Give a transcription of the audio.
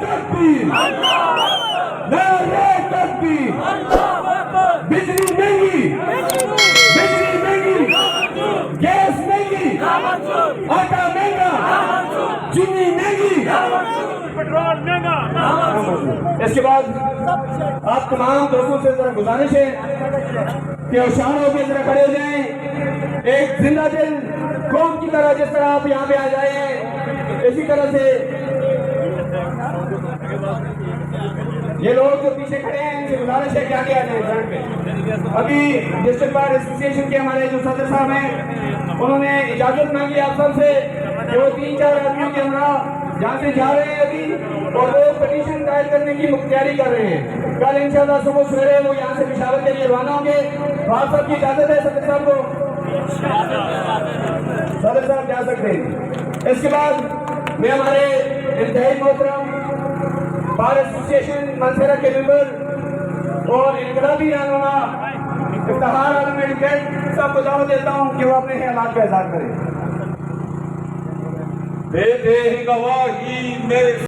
तकबीर, नारे तकबीर। बिजली महंगी, बिजली महंगी, गैस महंगी, आटा महंगा, चीनी महंगी, पेट्रोल महंगा। इसके बाद आप तमाम दोस्तों से जरा गुजारिश है कि होशियार होकर जरा खड़े हो जाएं। एक जिंदा दिल कौम की तरह जिस तरह आप यहाँ पे आ जाए हैं, इसी तरह से ये लोग जो पीछे खड़े हैं इनसे गुजारिश है क्या किया जाए फ्रंट पे। अभी डिस्ट्रिक्ट बार एसोसिएशन के हमारे जो सदस्य साहब हैं उन्होंने इजाजत मांगी आप सबसे कि वो 3-4 आदमियों के हमरा यहाँ से जा रहे हैं अभी और वो पिटीशन दायर करने की तैयारी कर रहे हैं। कल इंशाल्लाह सुबह सवेरे वो यहाँ से पेशावर के लिए रवाना होंगे। आप सबकी इजाजत है सदस्य साहब को, सदस्य साहब जा सकते हैं। इसके बाद मैं हमारे इंतहाई मोहतरम बार एसोसिएशन मंसूरा के मेंबर और इनकलाबी रहनुमा इफ्तिखार आलम एडवोकेट सबको दावत देता हूँ कि वो अपने ख्यालात का इज़हार करें। दे गवाही मेरे